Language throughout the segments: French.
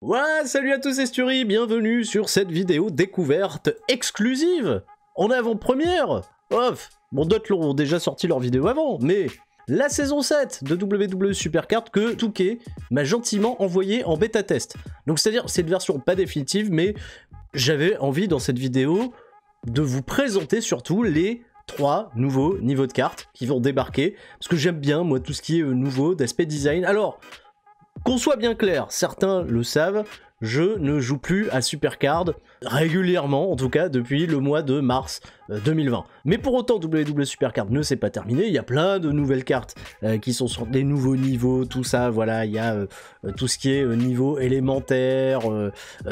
Ouais, salut à tous, c'est Sturi, bienvenue sur cette vidéo découverte exclusive en avant-première. Off, bon, d'autres ont déjà sorti leur vidéo avant, mais la saison 7 de WWE Supercard que Touquet m'a gentiment envoyé en bêta test. Donc c'est-à-dire, c'est une version pas définitive, mais j'avais envie dans cette vidéo de vous présenter surtout les 3 nouveaux niveaux de cartes qui vont débarquer, parce que j'aime bien, moi, tout ce qui est nouveau, d'aspect design. Alors, qu'on soit bien clair, certains le savent, je ne joue plus à Supercard régulièrement, en tout cas depuis le mois de mars 2020. Mais pour autant, WWE Supercard ne s'est pas terminé, il y a plein de nouvelles cartes qui sont sur des nouveaux niveaux, tout ça, voilà, il y a tout ce qui est niveau élémentaire,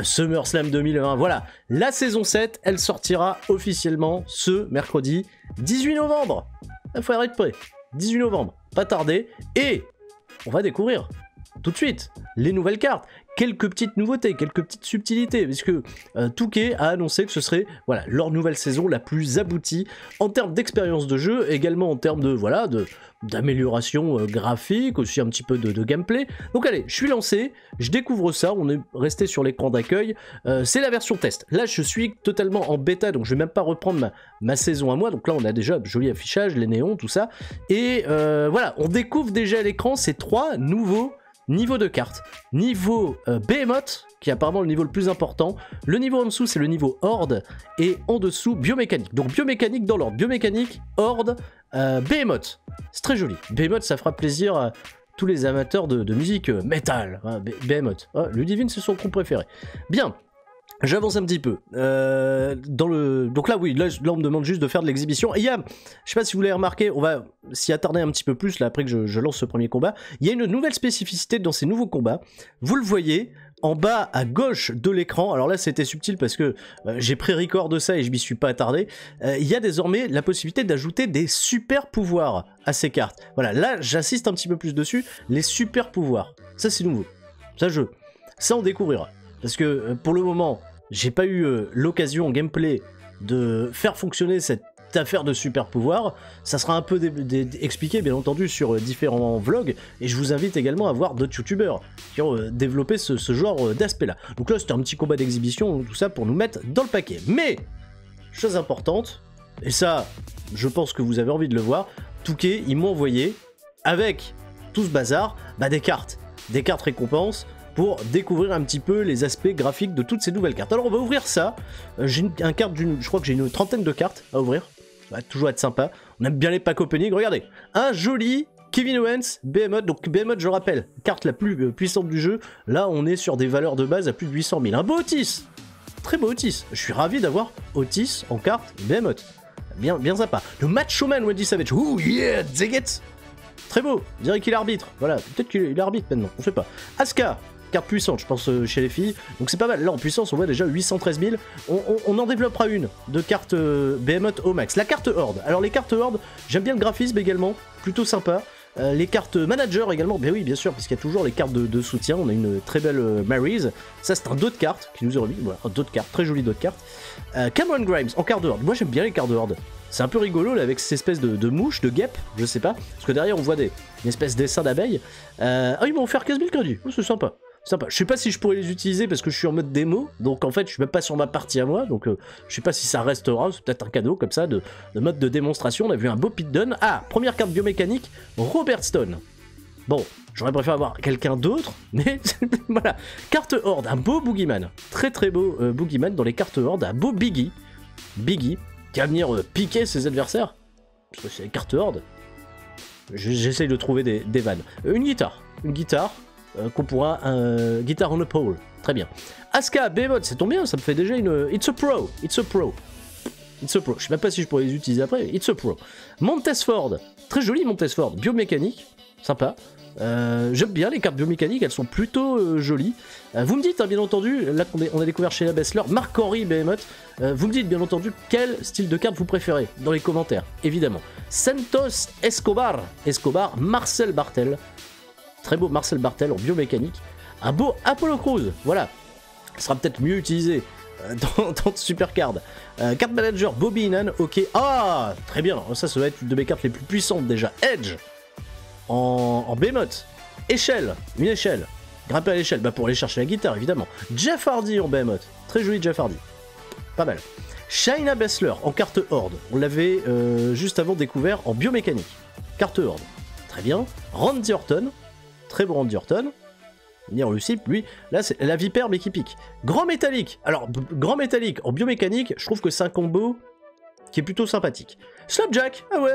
SummerSlam 2020, voilà. La saison 7, elle sortira officiellement ce mercredi 18 novembre. Il faut être prêt, 18 novembre, pas tarder, et on va découvrir tout de suite les nouvelles cartes, quelques petites nouveautés, quelques petites subtilités, puisque Touquet a annoncé que ce serait voilà, leur nouvelle saison la plus aboutie en termes d'expérience de jeu, également en termes de voilà d'amélioration graphique, aussi un petit peu de gameplay. Donc allez, je suis lancé, je découvre ça, on est resté sur l'écran d'accueil, c'est la version test. Là je suis totalement en bêta, donc je vais même pas reprendre ma saison à moi, donc là on a déjà joli affichage, les néons, tout ça, et voilà, on découvre déjà à l'écran ces 3 nouveaux niveau de cartes. Niveau Behemoth, qui est apparemment le niveau le plus important. Le niveau en dessous, c'est le niveau Horde. Et en dessous, biomécanique. Donc biomécanique dans l'ordre. Biomécanique, Horde, Behemoth. C'est très joli. Behemoth, ça fera plaisir à tous les amateurs de musique metal. Hein, Behemoth. Oh, Ludivine, c'est son groupe préféré. Bien. J'avance un petit peu. Donc là, oui, là, on me demande juste de faire de l'exhibition. Et il y a, je sais pas si vous l'avez remarqué, on va s'y attarder un petit peu plus là après que je lance ce premier combat. Il y a une nouvelle spécificité dans ces nouveaux combats. Vous le voyez en bas à gauche de l'écran. Alors là, c'était subtil parce que j'ai pré-record de ça et je m'y suis pas attardé. Il y a désormais la possibilité d'ajouter des super pouvoirs à ces cartes. Voilà, là, j'insiste un petit peu plus dessus. Les super pouvoirs. Ça, c'est nouveau. Ça, on découvrira. Parce que pour le moment, j'ai pas eu l'occasion en gameplay de faire fonctionner cette affaire de super pouvoir. Ça sera un peu expliqué bien entendu sur différents vlogs, et je vous invite également à voir d'autres youtubeurs qui ont développé ce genre d'aspect là. Donc là c'était un petit combat d'exhibition, tout ça pour nous mettre dans le paquet. Mais, chose importante, et ça je pense que vous avez envie de le voir, Touquet ils m'ont envoyé avec tout ce bazar, des cartes récompenses, pour découvrir un petit peu les aspects graphiques de toutes ces nouvelles cartes. Alors on va ouvrir ça, j'ai je crois que j'ai une trentaine de cartes à ouvrir, ça va toujours être sympa, on aime bien les packs opening, regardez, un joli Kevin Owens, Behemoth, donc Behemoth je rappelle, carte la plus puissante du jeu, là on est sur des valeurs de base à plus de 800 000, un beau Otis, très beau Otis, je suis ravi d'avoir Otis en carte Behemoth, bien sympa, le Macho Man Wendy Savage, ouh yeah, Zeget, très beau, je dirais qu'il arbitre, voilà, peut-être qu'il arbitre maintenant, on sait pas, Asuka, carte puissante, je pense, chez les filles. Donc c'est pas mal. Là, en puissance, on voit déjà 813 000. On en développera une de carte Behemoth au max. La carte Horde. Alors, les cartes Horde, j'aime bien le graphisme également. Plutôt sympa. Les cartes Manager également. Ben oui, bien sûr, puisqu'il y a toujours les cartes de soutien. On a une très belle Maryse. Ça, c'est un dos de carte qui nous est remis. Voilà, un dos de carte. Très joli dos de carte. Cameron Grimes en carte de Horde. Moi, j'aime bien les cartes de Horde. C'est un peu rigolo là, avec cette espèce de mouche, de guêpe, je sais pas. Parce que derrière, on voit une espèce d'essaim d'abeilles. Ah, ils m'ont offert 15 000 crédits. Oh, c'est sympa. Sympa. Je sais pas si je pourrais les utiliser parce que je suis en mode démo, donc en fait je suis même pas sur ma partie à moi, donc je sais pas si ça restera, c'est peut-être un cadeau comme ça de mode de démonstration. On a vu un beau pitdown. Ah, première carte biomécanique, Robert Stone. Bon, j'aurais préféré avoir quelqu'un d'autre, mais voilà. Carte Horde, un beau Boogeyman, très beau Boogeyman dans les cartes Horde, un beau Biggie, qui va venir piquer ses adversaires, parce que c'est les cartes Horde. J'essaye de trouver des vannes. Une guitare. Qu'on pourra guitare on a pole, très bien. Asuka, Behemoth, ça tombe bien, ça me fait déjà une It's a Pro, je sais même pas si je pourrais les utiliser après, It's a Pro. Montesford, très joli Montesford, biomécanique, sympa. J'aime bien les cartes biomécaniques, elles sont plutôt jolies. Vous me dites, hein, bien entendu, là on a découvert chez la Bessler, Marc-Henri Behemoth, vous me dites bien entendu quel style de carte vous préférez dans les commentaires, évidemment. Santos Escobar, Marcel Bartel. Très beau Marcel Bartel en biomécanique. Un beau Apollo Crews, voilà. Il sera peut-être mieux utilisé dans Supercard. Carte Manager, Bobby Heenan, ok. Ah, très bien. Ça doit être une de mes cartes les plus puissantes déjà. Edge en Behemoth. Échelle, une échelle. Grimper à l'échelle, bah pour aller chercher la guitare, évidemment. Jeff Hardy en Behemoth. Très joli Jeff Hardy. Pas mal. Shayna Baszler en carte Horde. On l'avait juste avant découvert en biomécanique. Carte Horde. Très bien. Randy Orton. Très bon Randy Orton. Venir le cible, lui, là c'est la vipère mais qui pique. Grand métallique. Alors, grand métallique en biomécanique, je trouve que c'est un combo qui est plutôt sympathique. Slapjack, ah ouais,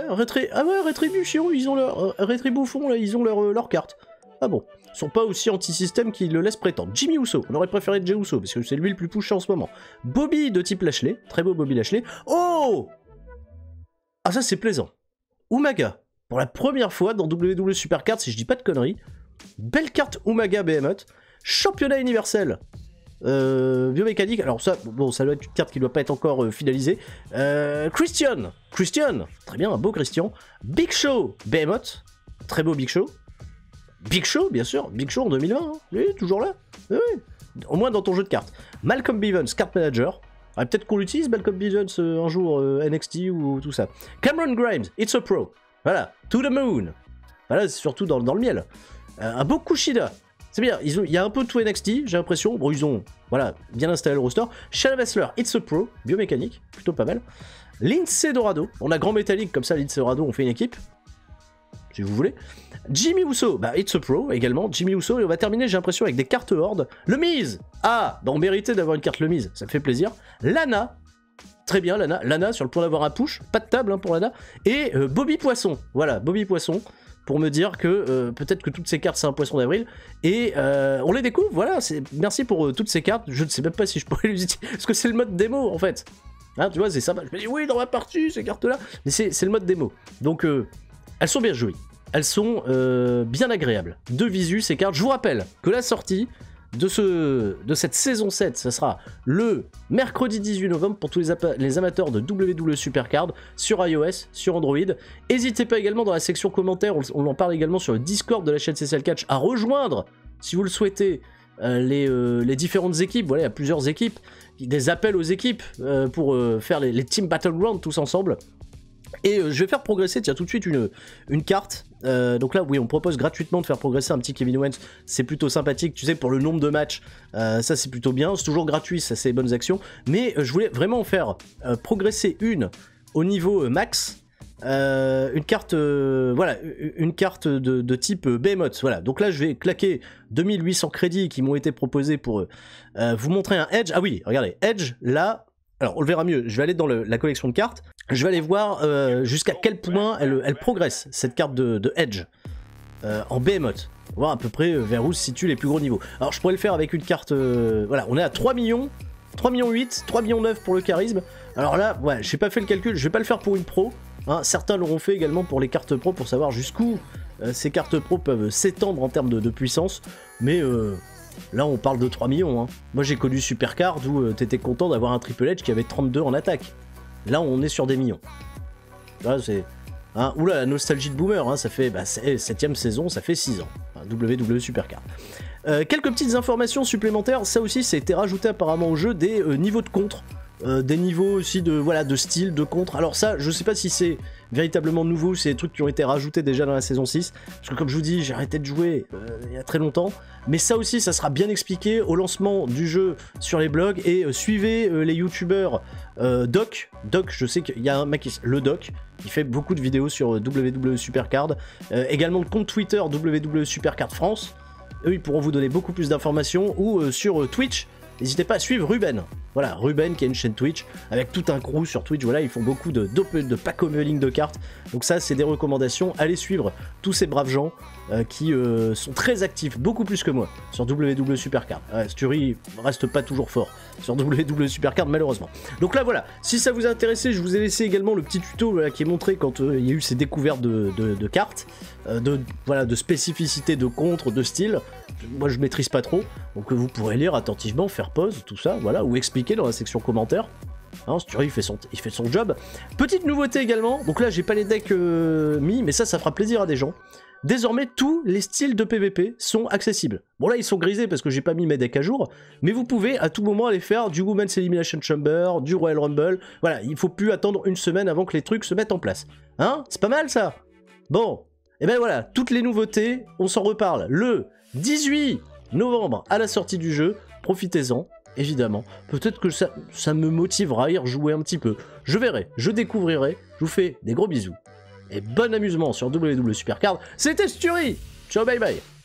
Rétribution, ils ont leur... Rétribouffon, là, ils ont leur carte. Ah bon, ils sont pas aussi anti-système qu'ils le laissent prétendre. Jimmy Uso, on aurait préféré Jey Uso, parce que c'est lui le plus pushé en ce moment. Bobby de type Lashley, très beau Bobby Lashley. Oh, ah ça c'est plaisant. Umaga, pour la première fois dans WWE Supercard, si je dis pas de conneries, belle carte Umaga Behemoth, championnat universel. Biomécanique, alors ça, bon, ça doit être une carte qui doit pas être encore finalisée. Christian, très bien, un beau Christian. Big Show, Behemoth, très beau Big Show. Big Show, bien sûr, Big Show en 2020, hein. Oui, toujours là, oui. Au moins dans ton jeu de cartes. Malcolm Bivens, carte manager. Ah, peut-être qu'on l'utilise, Malcolm Bivens, un jour, NXT ou tout ça. Cameron Grimes, It's a Pro, voilà, To the Moon. Voilà, c'est surtout dans le miel. Un beau Kushida. C'est bien, il y a un peu de tout NXT, j'ai l'impression. Bon, ils ont, voilà, bien installé le roster. Shayna Baszler, It's a Pro, biomécanique, plutôt pas mal. Lindsay Dorado, on a grand métallique, comme ça, Lindsay Dorado, on fait une équipe. Si vous voulez. Jimmy Uso, bah It's a Pro également, Jimmy Uso, et on va terminer, j'ai l'impression, avec des cartes Horde. Le Miz, ah, bah on méritait d'avoir une carte Le Miz, ça me fait plaisir. Lana, très bien, Lana sur le point d'avoir un push, pas de table hein, pour Lana. Et Bobby Poisson, voilà, Bobby Poisson, pour me dire que peut-être que toutes ces cartes c'est un poisson d'avril, et on les découvre, voilà, merci pour toutes ces cartes, je ne sais même pas si je pourrais les utiliser, parce que c'est le mode démo en fait. Hein, tu vois, c'est sympa, je me dis oui, dans ma partie, ces cartes-là, mais c'est le mode démo. Donc, elles sont bien jouées. Elles sont bien agréables. De visu, ces cartes. Je vous rappelle que la sortie de cette saison 7, ça sera le mercredi 18 novembre pour tous les amateurs de WWE Supercard sur iOS, sur Android. N'hésitez pas également dans la section commentaires, on en parle également sur le Discord de la chaîne CCL Catch, à rejoindre, si vous le souhaitez, les différentes équipes. Voilà, il y a plusieurs équipes, des appels aux équipes pour faire les Team Battleground tous ensemble. Et je vais faire progresser, tiens, tout de suite une carte. Donc là, oui, on propose gratuitement de faire progresser un petit Kevin Owens. C'est plutôt sympathique, tu sais, pour le nombre de matchs. Ça, c'est plutôt bien. C'est toujours gratuit, ça, c'est les bonnes actions. Mais je voulais vraiment faire progresser une au niveau max. Une carte, voilà, une carte de type Behemoth. Voilà. Donc là, je vais claquer 2800 crédits qui m'ont été proposés pour vous montrer un Edge. Ah oui, regardez, Edge, là... Alors, on le verra mieux, je vais aller dans la collection de cartes, je vais aller voir jusqu'à quel point elle progresse, cette carte de Edge, en Behemoth. On va voir à peu près vers où se situent les plus gros niveaux. Alors, je pourrais le faire avec une carte, voilà, on est à 3 millions, 3 millions 8, 3 millions 9 pour le charisme. Alors là, ouais, j'ai pas fait le calcul, je vais pas le faire pour une pro, hein. Certains l'auront fait également pour les cartes pro, pour savoir jusqu'où ces cartes pro peuvent s'étendre en termes de puissance, mais... Là, on parle de 3 millions. Hein. Moi, j'ai connu Supercard où t'étais content d'avoir un Triple H qui avait 32 en attaque. Là, on est sur des millions. Là, c'est... Hein, oula, la nostalgie de boomer, hein, ça fait... Bah, 7ème saison, ça fait 6 ans. Hein, WWE Supercard. Quelques petites informations supplémentaires. Ça aussi, ça a été rajouté apparemment au jeu, des niveaux de contre. Des niveaux aussi de style, de contre. Alors ça, je sais pas si c'est véritablement nouveau, c'est des trucs qui ont été rajoutés déjà dans la saison 6, parce que comme je vous dis, j'ai arrêté de jouer il y a très longtemps, mais ça aussi, ça sera bien expliqué au lancement du jeu sur les blogs, et suivez les youtubeurs Doc, je sais qu'il y a un mec, le Doc, qui fait beaucoup de vidéos sur WWE Supercard, également le compte Twitter WWE Supercard France, eux ils pourront vous donner beaucoup plus d'informations, ou sur Twitch, n'hésitez pas à suivre Ruben. Voilà, Ruben qui a une chaîne Twitch avec tout un crew sur Twitch. Voilà, ils font beaucoup de pack opening de cartes. Donc ça, c'est des recommandations. Allez suivre tous ces braves gens qui sont très actifs, beaucoup plus que moi, sur WWE Supercard. Sturi reste pas toujours fort sur WWE Supercard, malheureusement. Donc là, voilà, si ça vous a intéressé, je vous ai laissé également le petit tuto voilà, qui est montré quand il y a eu ces découvertes de cartes, de spécificité, de contre, de style. Moi, je maîtrise pas trop, donc vous pourrez lire attentivement, faire pause, tout ça, voilà, ou expliquer dans la section commentaires. Hein, Sturi, il fait son job. Petite nouveauté également, donc là, j'ai pas les decks mis, mais ça fera plaisir à des gens. Désormais, tous les styles de PvP sont accessibles. Bon là, ils sont grisés parce que j'ai pas mis mes decks à jour, mais vous pouvez à tout moment aller faire du Women's Elimination Chamber, du Royal Rumble. Voilà, il faut plus attendre une semaine avant que les trucs se mettent en place. Hein? C'est pas mal ça? Bon, et ben voilà, toutes les nouveautés, on s'en reparle le 18 novembre à la sortie du jeu, profitez-en, évidemment. Peut-être que ça me motivera à y rejouer un petit peu. Je verrai, je découvrirai, je vous fais des gros bisous. Et bon amusement sur WW Supercard, c'était Sturi. Ciao, bye bye.